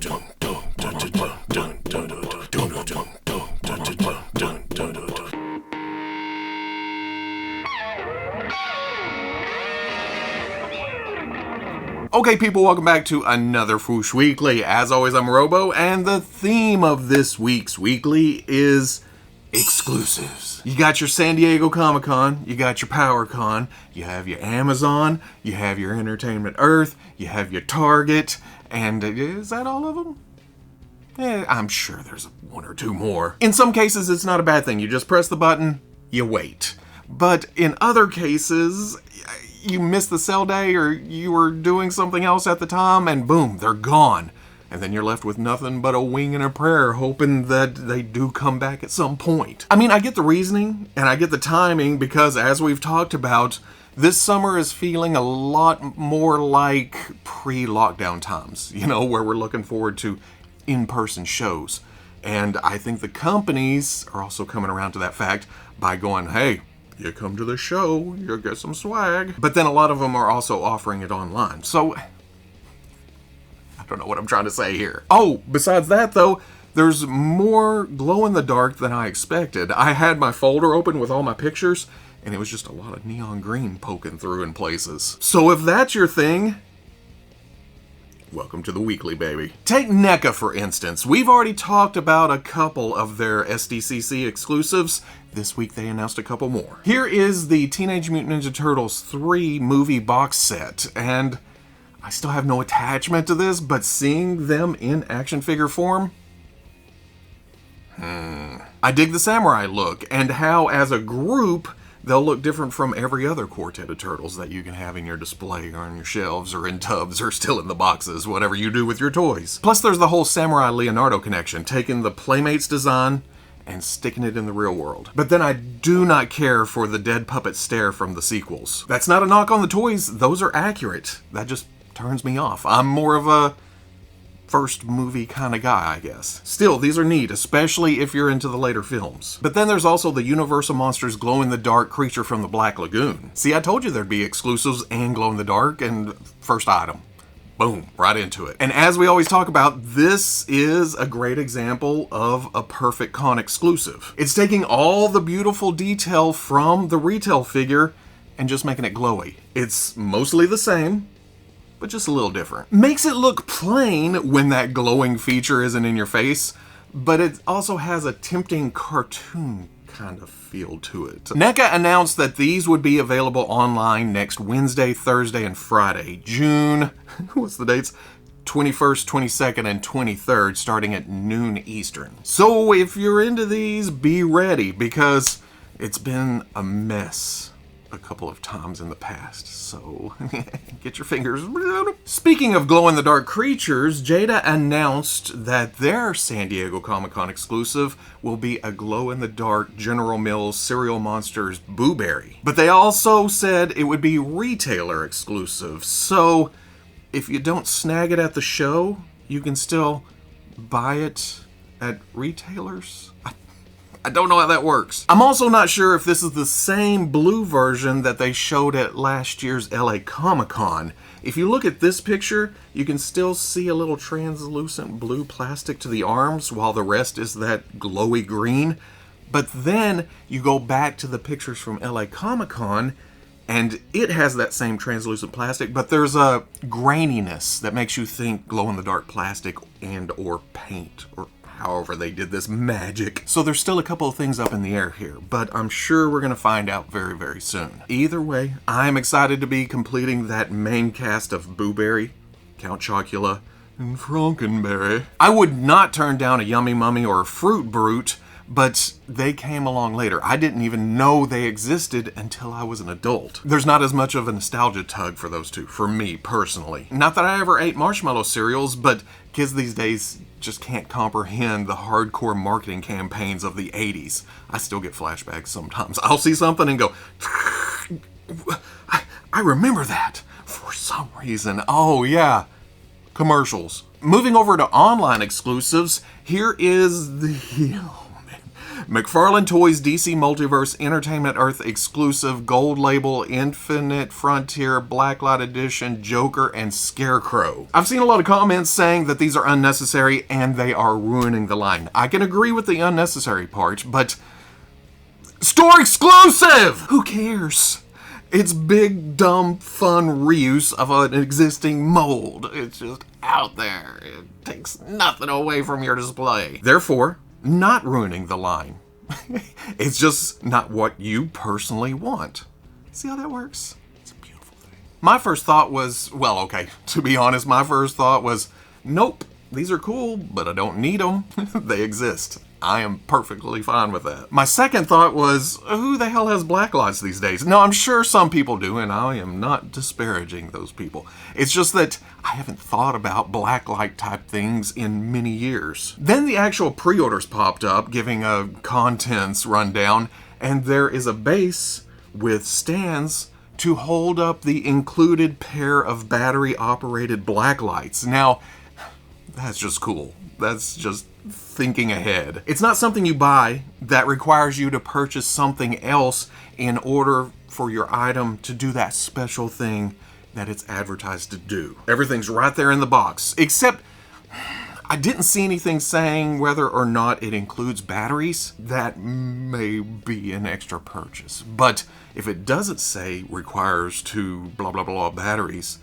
Okay, people, welcome back to another Fwoosh Weekly. As always, I'm Robo, and the theme of this week's weekly is exclusives. You got your San Diego Comic-Con, you got your PowerCon, you have your Amazon, you have your Entertainment Earth, you have your Target, and is that all of them? I'm sure there's one or two more. In some cases, it's not a bad thing. You just press the button, you wait. But in other cases, you missed the sale day or you were doing something else at the time and boom, they're gone. And then you're left with nothing but a wing and a prayer, hoping that they do come back at some point. I mean, I get the reasoning and I get the timing because, as we've talked about, this summer is feeling a lot more like pre-lockdown times, you know, where we're looking forward to in-person shows. And I think the companies are also coming around to that fact by going, hey, you come to the show, you'll get some swag. But then a lot of them are also offering it online. So, I don't know what I'm trying to say here. Oh, besides that though, there's more glow-in-the-dark than I expected. I had my folder open with all my pictures, and it was just a lot of neon green poking through in places. So if that's your thing, welcome to the weekly, baby. Take NECA, for instance. We've already talked about a couple of their SDCC exclusives. This week they announced a couple more. Here is the Teenage Mutant Ninja Turtles 3 movie box set, and I still have no attachment to this, but seeing them in action figure form, I dig the samurai look, and how as a group, they'll look different from every other quartet of turtles that you can have in your display or on your shelves or in tubs or still in the boxes, whatever you do with your toys. Plus there's the whole Samurai Leonardo connection, taking the Playmates design and sticking it in the real world. But then I do not care for the dead puppet stare from the sequels. That's not a knock on the toys, those are accurate. That just turns me off. I'm more of a first movie kind of guy, I guess. Still, these are neat, especially if you're into the later films. But then there's also the Universal Monsters glow-in-the-dark creature from the Black Lagoon. See, I told you there'd be exclusives and glow-in-the-dark, and first item. Boom, right into it. And as we always talk about, this is a great example of a perfect con exclusive. It's taking all the beautiful detail from the retail figure and just making it glowy. It's mostly the same, but just a little different. Makes it look plain when that glowing feature isn't in your face, but it also has a tempting cartoon kind of feel to it. NECA announced that these would be available online next Wednesday, Thursday, and Friday, June, what's the dates? 21st, 22nd, and 23rd, starting at noon Eastern. So if you're into these, be ready, because it's been a mess a couple of times in the past, so get your fingers. Speaking of glow-in-the-dark creatures, Jada announced that their San Diego Comic-Con exclusive will be a glow-in-the-dark General Mills Cereal Monsters Booberry. But they also said it would be retailer exclusive, so if you don't snag it at the show, you can still buy it at retailers? I don't know how that works. I'm also not sure if this is the same blue version that they showed at last year's LA Comic-Con. If you look at this picture, you can still see a little translucent blue plastic to the arms, while the rest is that glowy green. But then you go back to the pictures from LA Comic-Con, and it has that same translucent plastic, but there's a graininess that makes you think glow-in-the-dark plastic and or paint, or however they did this magic. So there's still a couple of things up in the air here, but I'm sure we're going to find out very, very soon. Either way, I'm excited to be completing that main cast of Booberry, Count Chocula, and Frankenberry. I would not turn down a Yummy Mummy or a Fruit Brute, but they came along later. I didn't even know they existed until I was an adult. There's not as much of a nostalgia tug for those two, for me personally. Not that I ever ate marshmallow cereals, but kids these days just can't comprehend the hardcore marketing campaigns of the 80s. I still get flashbacks sometimes. I'll see something and go, I remember that for some reason. Oh yeah, commercials. Moving over to online exclusives, here is the McFarlane Toys DC Multiverse Entertainment Earth exclusive gold label Infinite Frontier Blacklight Edition Joker and Scarecrow. I've seen a lot of comments saying that these are unnecessary and they are ruining the line. I can agree with the unnecessary part, but store exclusive! Who cares? It's big, dumb, fun reuse of an existing mold. It's just out there. It takes nothing away from your display. Therefore, not ruining the line. It's just not what you personally want. See how that works? It's a beautiful thing. My first thought was, well, okay, to be honest, my first thought was, nope, these are cool, but I don't need them. They exist. I am perfectly fine with that. My second thought was, who the hell has blacklights these days? No, I'm sure some people do, and I am not disparaging those people. It's just that I haven't thought about blacklight type things in many years. Then the actual pre-orders popped up, giving a contents rundown, and there is a base with stands to hold up the included pair of battery-operated blacklights. Now, that's just cool. That's just thinking ahead. It's not something you buy that requires you to purchase something else in order for your item to do that special thing that it's advertised to do. Everything's right there in the box, except I didn't see anything saying whether or not it includes batteries. That may be an extra purchase. But if it doesn't say requires 2 blah blah blah batteries,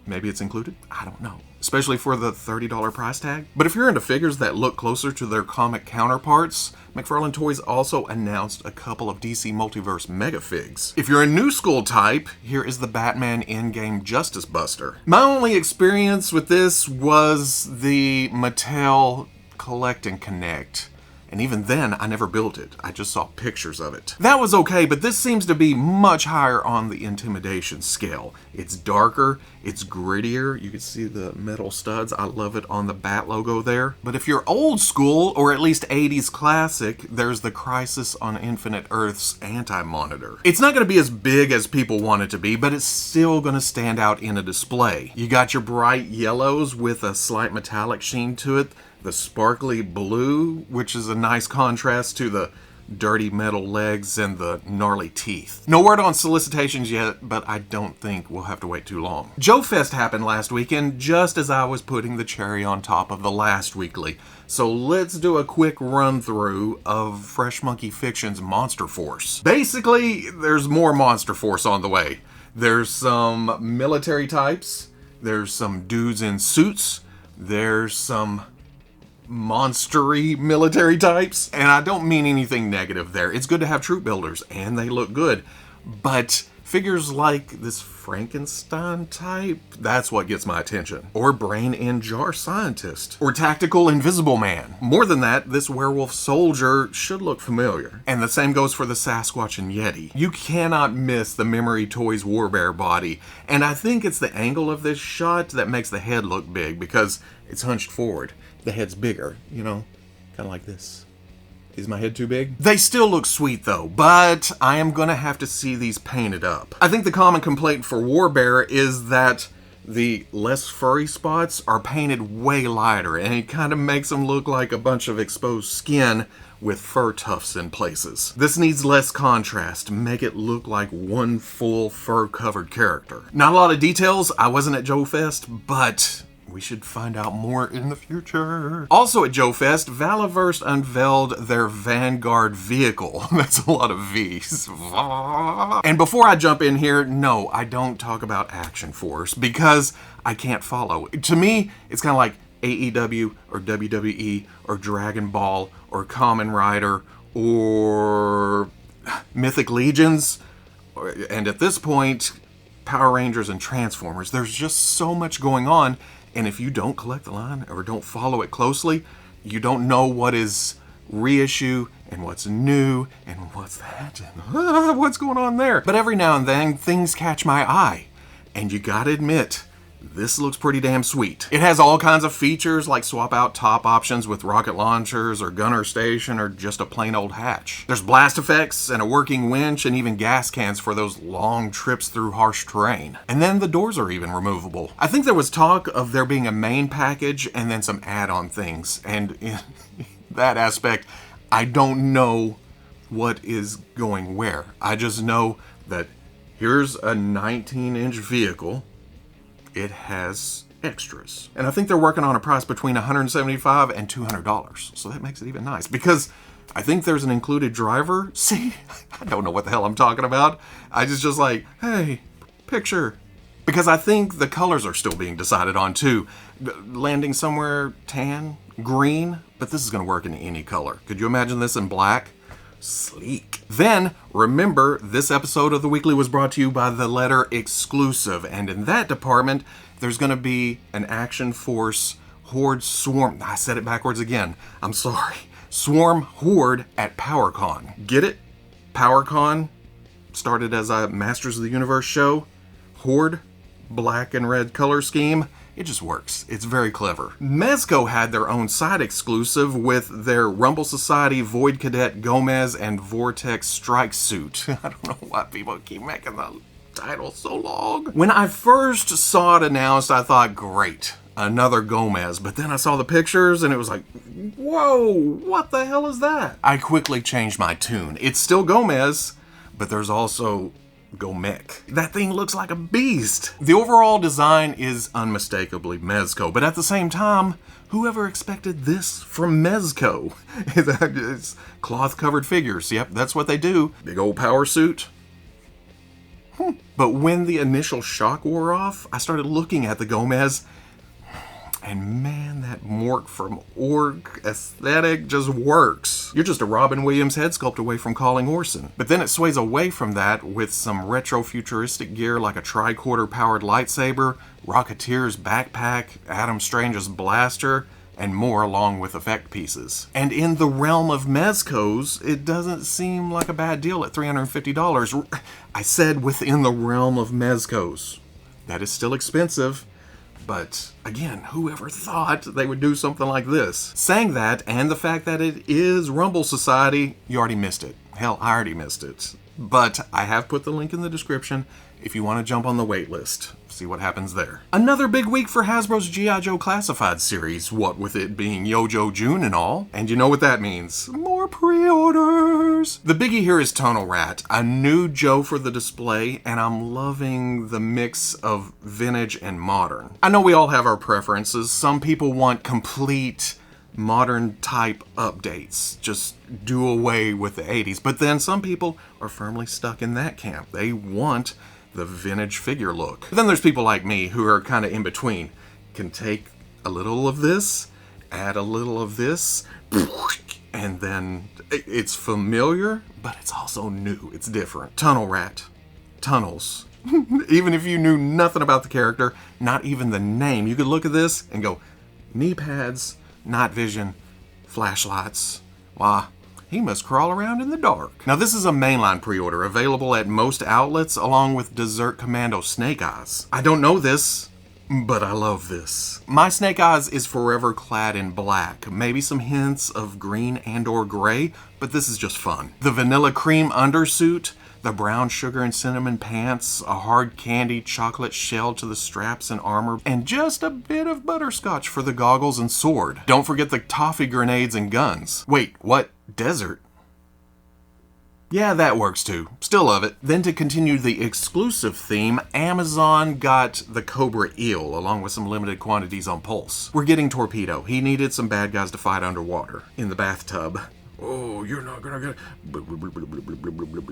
maybe it's included? I don't know. Especially for the $30 price tag. But if you're into figures that look closer to their comic counterparts, McFarlane Toys also announced a couple of DC Multiverse Mega Figs. If you're a new school type, here is the Batman in-game Justice Buster. My only experience with this was the Mattel Collect and Connect. And even then, I never built it. I just saw pictures of it. That was okay, but this seems to be much higher on the intimidation scale. It's darker, it's grittier. You can see the metal studs. I love it on the Bat logo there. But if you're old school, or at least 80s classic, there's the Crisis on Infinite Earth's anti-Moneter. It's not going to be as big as people want it to be, but it's still going to stand out in a display. You got your bright yellows with a slight metallic sheen to it. The sparkly blue, which is a nice contrast to the dirty metal legs and the gnarly teeth. No word on solicitations yet, but I don't think we'll have to wait too long. Joefest happened last weekend, just as I was putting the cherry on top of the last weekly. So let's do a quick run through of Fresh Monkey Fiction's Monster Force. Basically, there's more Monster Force on the way. There's some military types, there's some dudes in suits, there's some monstery military types, and I don't mean anything negative there. It's good to have troop builders, and they look good, but figures like this Frankenstein type, that's what gets my attention. Or Brain in Jar Scientist. Or Tactical Invisible Man. More than that, this werewolf soldier should look familiar. And the same goes for the Sasquatch and Yeti. You cannot miss the Memory Toys Warbear body, and I think it's the angle of this shot that makes the head look big, because it's hunched forward. The head's bigger, you know, kind of like this. Is my head too big? They still look sweet though, but I am gonna have to see these painted up. I think the common complaint for Warbear is that the less furry spots are painted way lighter, and it kind of makes them look like a bunch of exposed skin with fur tufts in places. This needs less contrast to make it look like one full fur-covered character. Not a lot of details. I wasn't at Joefest, but we should find out more in the future. Also at Joefest, Valaverse unveiled their Vanguard vehicle. That's a lot of V's. And before I jump in here, no, I don't talk about Action Force because I can't follow. To me, it's kind of like AEW or WWE or Dragon Ball or Kamen Rider or Mythic Legions. And at this point, Power Rangers and Transformers. There's just so much going on. And if you don't collect the line or don't follow it closely, you don't know what is reissue and what's new and what's that and what's going on there. But every now and then, things catch my eye. And you gotta admit, this looks pretty damn sweet. It has all kinds of features like swap out top options with rocket launchers or gunner station or just a plain old hatch. There's blast effects and a working winch and even gas cans for those long trips through harsh terrain. And then the doors are even removable. I think there was talk of there being a main package and then some add-on things. And in that aspect, I don't know what is going where. I just know that here's a 19-inch vehicle. It has extras. And I think they're working on a price between $175 and $200. So that makes it even nice. Because I think there's an included driver. See, I don't know what the hell I'm talking about. I just like, hey, picture. Because I think the colors are still being decided on too. Landing somewhere tan, green, but this is going to work in any color. Could you imagine this in black? Sleek. Then, remember, this episode of The Weekly was brought to you by the letter exclusive. And in that department, there's going to be an Action Force Horde Swarm. I said it backwards again. I'm sorry. Swarm Horde at PowerCon. Get it? PowerCon started as a Masters of the Universe show. Horde, black and red color scheme. It just works. It's very clever. Mezco had their own side exclusive with their Rumble Society Void Cadet Gomez and Vortex Strike Suit. I don't know why people keep making the title so long. When I first saw it announced, I thought, great, another Gomez. But then I saw the pictures and it was like, whoa, what the hell is that? I quickly changed my tune. It's still Gomez, but there's also Gomek. That thing looks like a beast. The overall design is unmistakably Mezco, but at the same time, whoever expected this from Mezco? It's cloth-covered figures. Yep, that's what they do. Big old power suit. But when the initial shock wore off, I started looking at the Gomez, and man, that Mork from Orc aesthetic just works. You're just a Robin Williams head sculpt away from calling Orson. But then it sways away from that with some retro-futuristic gear like a tricorder-powered lightsaber, Rocketeer's backpack, Adam Strange's blaster, and more along with effect pieces. And in the realm of Mezco's, it doesn't seem like a bad deal at $350. I said within the realm of Mezco's. That is still expensive. But again, whoever thought they would do something like this? Saying that, and the fact that it is Rumble Society, you already missed it. Hell, I already missed it. But I have put the link in the description if you want to jump on the wait list. See what happens there. Another big week for Hasbro's G.I.Joe Classified series, what with it being Yojo June and all. And you know what that means. More pre-orders! The biggie here is Tunnel Rat, a new Joe for the display, and I'm loving the mix of vintage and modern. I know we all have our preferences. Some people want complete modern type updates. Just do away with the 80s. But then some people are firmly stuck in that camp. They want the vintage figure look. Then there's people like me who are kind of in between. Can take a little of this, add a little of this, and then it's familiar, but it's also new. It's different. Tunnel Rat. Tunnels. Even if you knew nothing about the character, not even the name, you could look at this and go, knee pads, night vision, flashlights. Why, he must crawl around in the dark. Now this is a mainline pre-order available at most outlets along with Desert Commando Snake Eyes. I don't know this, but I love this. My Snake Eyes is forever clad in black, maybe some hints of green and or gray, but this is just fun. The vanilla cream undersuit, the brown sugar and cinnamon pants, a hard candy chocolate shell to the straps and armor, and just a bit of butterscotch for the goggles and sword. Don't forget the toffee grenades and guns. Wait, what? Desert? Yeah, that works too. Still love it. Then to continue the exclusive theme, Amazon got the Cobra Eel, along with some limited quantities on Pulse. We're getting Torpedo. He needed some bad guys to fight underwater, in the bathtub. Oh, you're not gonna get...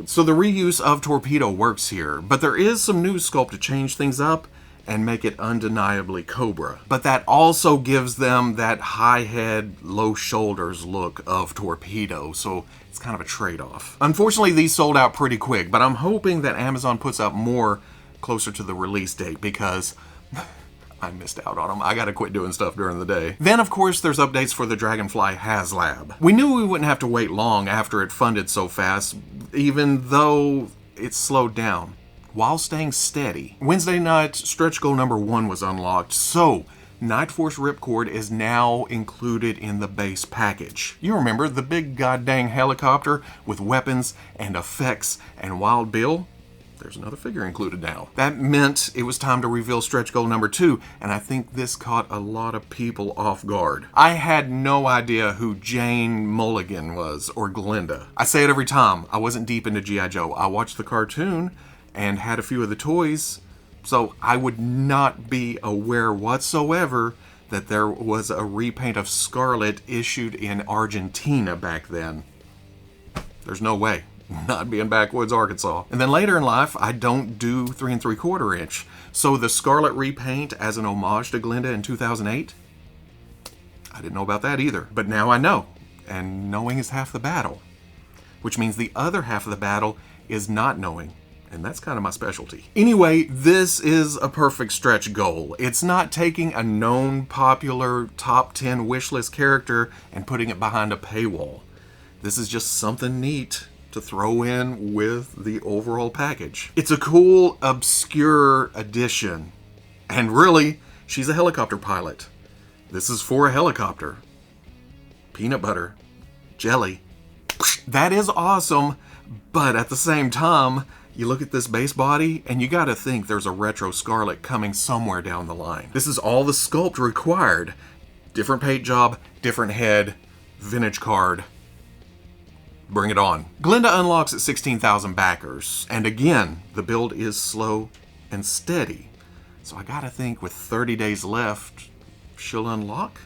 So the reuse of Torpedo works here, but there is some new sculpt to change things up and make it undeniably Cobra. But that also gives them that high head, low shoulders look of Torpedo, so it's kind of a trade-off. Unfortunately, these sold out pretty quick, but I'm hoping that Amazon puts out more closer to the release date because I missed out on them. I gotta quit doing stuff during the day. Then, of course, there's updates for the Dragonfly HasLab. We knew we wouldn't have to wait long after it funded so fast, even though it slowed down, while staying steady. Wednesday night, stretch goal number 1 was unlocked, so Night Force Ripcord is now included in the base package. You remember the big goddamn helicopter with weapons and effects and Wild Bill? there's another figure included now. That meant it was time to reveal stretch goal number 2, and I think this caught a lot of people off guard. I had no idea who Jane Mulligan was, or Glinda. I say it every time, I wasn't deep into G.I. Joe. I watched the cartoon and had a few of the toys, so I would not be aware whatsoever that there was a repaint of Scarlet issued in Argentina back then. There's no way. Not being backwoods Arkansas. And then later in life, I don't do 3 3/4 inch. So the Scarlet repaint as an homage to Glinda in 2008, I didn't know about that either. But now I know. And knowing is half the battle. Which means the other half of the battle is not knowing. And that's kind of my specialty. Anyway, this is a perfect stretch goal. It's not taking a known popular top 10 wishlist character and putting it behind a paywall. This is just something neat to throw in with the overall package. It's a cool, obscure addition. And really, she's a helicopter pilot. This is for a helicopter. Peanut butter. Jelly. That is awesome, but at the same time, you look at this base body, and you gotta think there's a retro Scarlet coming somewhere down the line. This is all the sculpt required. Different paint job, different head, vintage card. Bring it on. Glinda unlocks at 16,000 backers, and again, the build is slow and steady. So I gotta think with 30 days left, she'll unlock,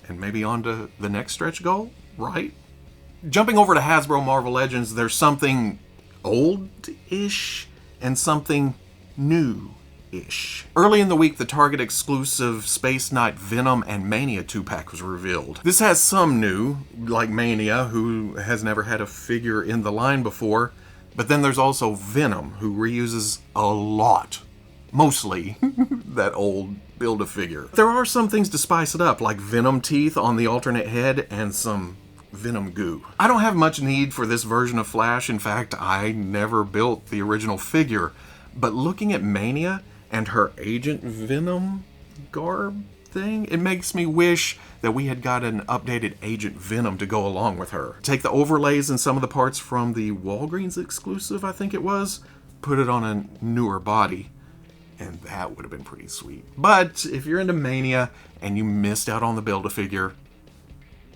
and maybe on to the next stretch goal, right? Jumping over to Hasbro Marvel Legends, there's something old-ish and something new-ish. Early in the week, the Target exclusive Space Knight Venom and Mania 2-pack was revealed. This has some new, like Mania, who has never had a figure in the line before, but then there's also Venom, who reuses a lot, mostly that old Build-A-Figure. There are some things to spice it up, like Venom teeth on the alternate head and some Venom goo. I don't have much need for this version of Flash. In fact, I never built the original figure. But looking at Mania and her Agent Venom garb thing, it makes me wish that we had got an updated Agent Venom to go along with her. Take the overlays and some of the parts from the Walgreens exclusive, I think it was, put it on a newer body, and that would have been pretty sweet. But if you're into Mania and you missed out on the Build-A-Figure,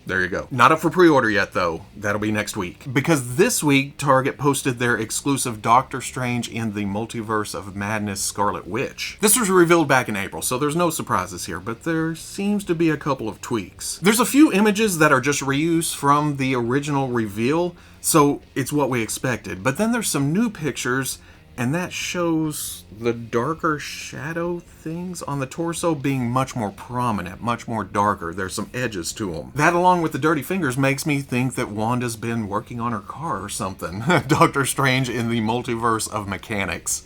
there you go. Not up for pre-order yet, though. That'll be next week. Because this week, Target posted their exclusive Doctor Strange in the Multiverse of Madness Scarlet Witch. This was revealed back in April, so there's no surprises here, but there seems to be a couple of tweaks. There's a few images that are just reuse from the original reveal, so it's what we expected. But then there's some new pictures, and that shows the darker shadow things on the torso being much more prominent, much more darker. There's some edges to them. That, along with the dirty fingers, makes me think that Wanda's been working on her car or something. Doctor Strange in the Multiverse of Mechanics.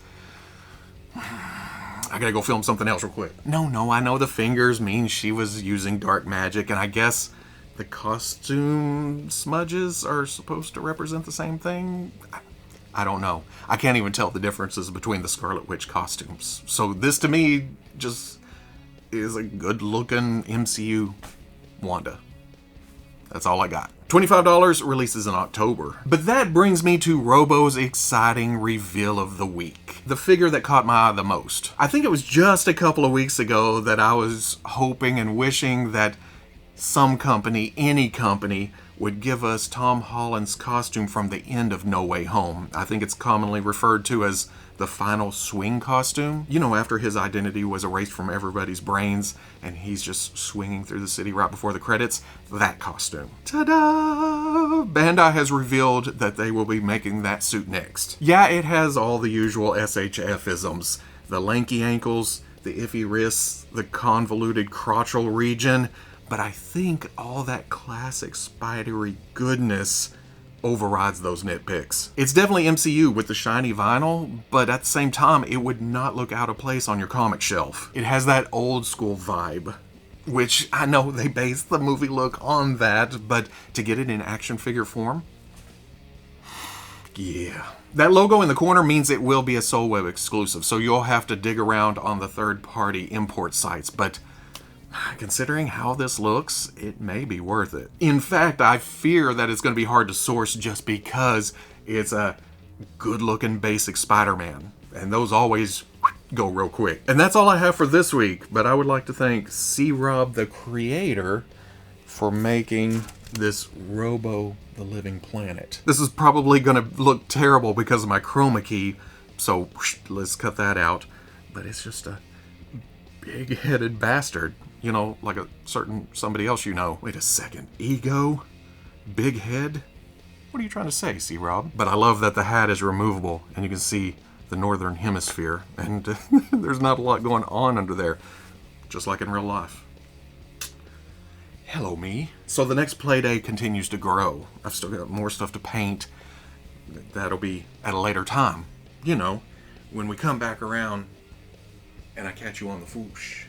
I gotta go film something else real quick. No, I know the fingers mean she was using dark magic, and I guess the costume smudges are supposed to represent the same thing? I don't know. I can't even tell the differences between the Scarlet Witch costumes. So this, to me, just is a good-looking MCU Wanda. That's all I got. $25 releases in October. But that brings me to Robo's exciting reveal of the week. The figure that caught my eye the most. I think it was just a couple of weeks ago that I was hoping and wishing that some company, any company, would give us Tom Holland's costume from the end of No Way Home. I think it's commonly referred to as the final swing costume. You know, after his identity was erased from everybody's brains and he's just swinging through the city right before the credits. That costume. Ta-da! Bandai has revealed that they will be making that suit next. Yeah, it has all the usual SHF-isms. The lanky ankles, the iffy wrists, the convoluted crotchal region. But I think all that classic spidery goodness overrides those nitpicks. It's definitely MCU with the shiny vinyl, but at the same time, it would not look out of place on your comic shelf. It has that old school vibe, which I know they based the movie look on that, but to get it in action figure form, yeah. That logo in the corner means it will be a Soul Web exclusive, so you'll have to dig around on the third-party import sites, but considering how this looks, it may be worth it. In fact, I fear that it's going to be hard to source just because it's a good-looking basic Spider-Man. And those always go real quick. And that's all I have for this week, but I would like to thank C-Rob, the creator, for making this Robo the Living Planet. This is probably going to look terrible because of my chroma key, so let's cut that out. But it's just a big-headed bastard. You know, like a certain somebody else you know. Wait a second. Ego? Big head? What are you trying to say, C-Rob? But I love that the hat is removable, and you can see the northern hemisphere, and there's not a lot going on under there, just like in real life. Hello, me. So the next Playday continues to grow. I've still got more stuff to paint. That'll be at a later time. You know, when we come back around and I catch you on the Fwoosh.